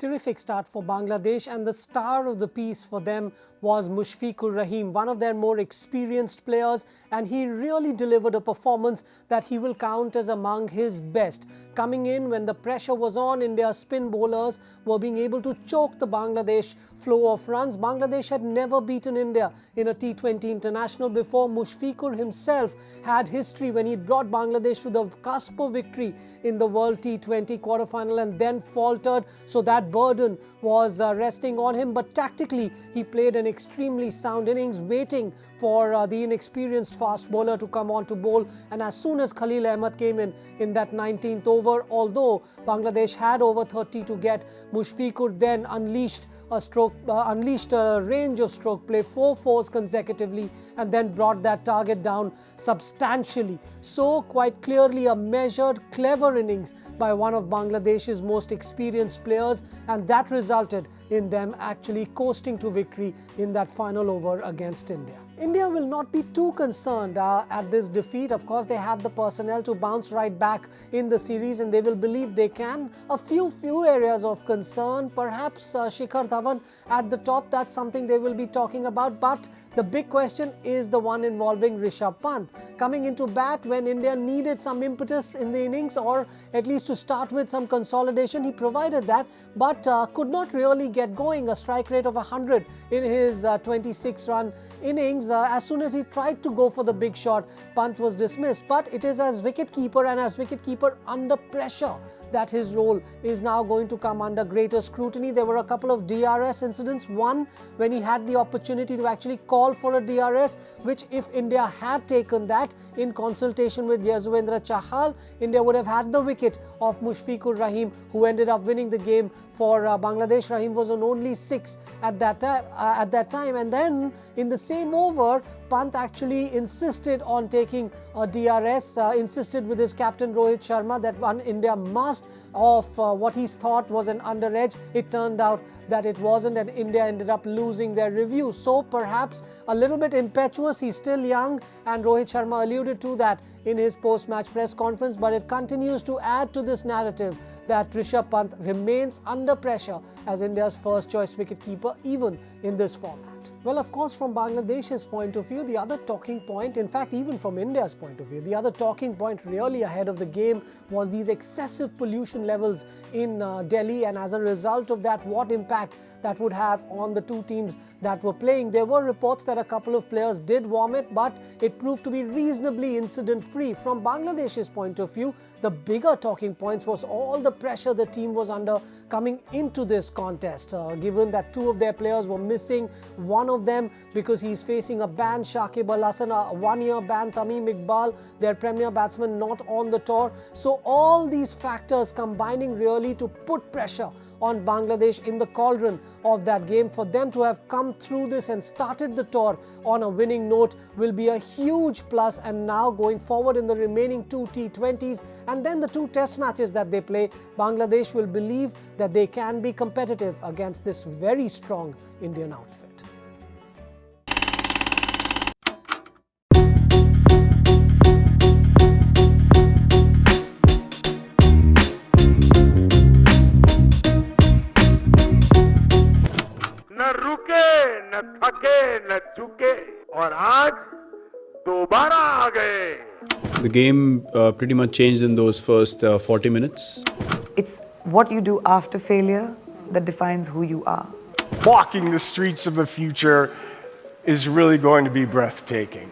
terrific start for Bangladesh, and the star of the piece for them was Mushfiqur Rahim, one of their more experienced players, and he really delivered a performance that he will count as among his best. Coming in when the pressure was on, India's spin bowlers were being able to choke the Bangladesh flow of runs. Bangladesh had never beaten India in a T20 international before. Mushfiqur himself had history when he brought Bangladesh to the cusp of victory in the World T20 quarterfinal and then faltered, so that burden was resting on him. But tactically, he played an extremely sound innings, waiting for the inexperienced fast bowler to come on to bowl. And as soon as Khalil Ahmed came in that 19th over, although Bangladesh had over 30 to get, Mushfiqur then unleashed a range of stroke play, 4 fours consecutively, and then brought that target down substantially. So quite clearly a measured, clever innings by one of Bangladesh's most experienced players, and that resulted in them actually coasting to victory in that final over against India. India will not be too concerned at this defeat. Of course, they have the personnel to bounce right back in the series, and they will believe they can. A few areas of concern, perhaps Shikhar Dhawan at the top, that's something they will be talking about. But the big question is the one involving Rishabh Pant. Coming into bat when India needed some impetus in the innings, or at least to start with some consolidation, he provided that, but could not really get going. A strike rate of 100 in his 26-run innings. As soon as he tried to go for the big shot, Pant was dismissed. But it is as wicketkeeper and as wicketkeeper under pressure that his role is now going to come under greater scrutiny. There were a couple of DRS incidents. One, when he had the opportunity to actually call for a DRS, which if India had taken that in consultation with Yuzvendra Chahal, India would have had the wicket of Mushfiqur Rahim, who ended up winning the game for Bangladesh. Rahim was on only 6 at that time. And then in the same over, Pant actually insisted on taking a DRS, insisted with his captain Rohit Sharma that one India must of what he thought was an under edge. It turned out that it wasn't, and India ended up losing their review. So perhaps a little bit impetuous. He's still young, and Rohit Sharma alluded to that in his post-match press conference, but it continues to add to this narrative that Rishabh Pant remains under pressure as India's first choice wicketkeeper even in this format. Well, of course, from Bangladesh's point of view, the other talking point, in fact, even from India's point of view, the other talking point really ahead of the game was these excessive pollution levels in Delhi, and as a result of that, what impact that would have on the two teams that were playing. There were reports that a couple of players did vomit, but it proved to be reasonably incident-free. From Bangladesh's point of view, the bigger talking points was all the pressure the team was under coming into this contest, given that 2 of their players were missing, one of them because he's facing a ban, Shakib Al Hasan, a 1-year ban, Tamim Iqbal, their premier batsman, not on the tour. So all these factors combining really to put pressure on Bangladesh in the cauldron of that game. For them to have come through this and started the tour on a winning note will be a huge plus. And now going forward in the remaining 2 T20s and then the 2 test matches that they play, Bangladesh will believe that they can be competitive against this very strong Indian outfit. न रुके न थके न चुके और आज दोबारा आ गए. The game pretty much changed in those first 40 minutes. It's what you do after failure that defines who you are. Walking the streets of the future is really going to be breathtaking.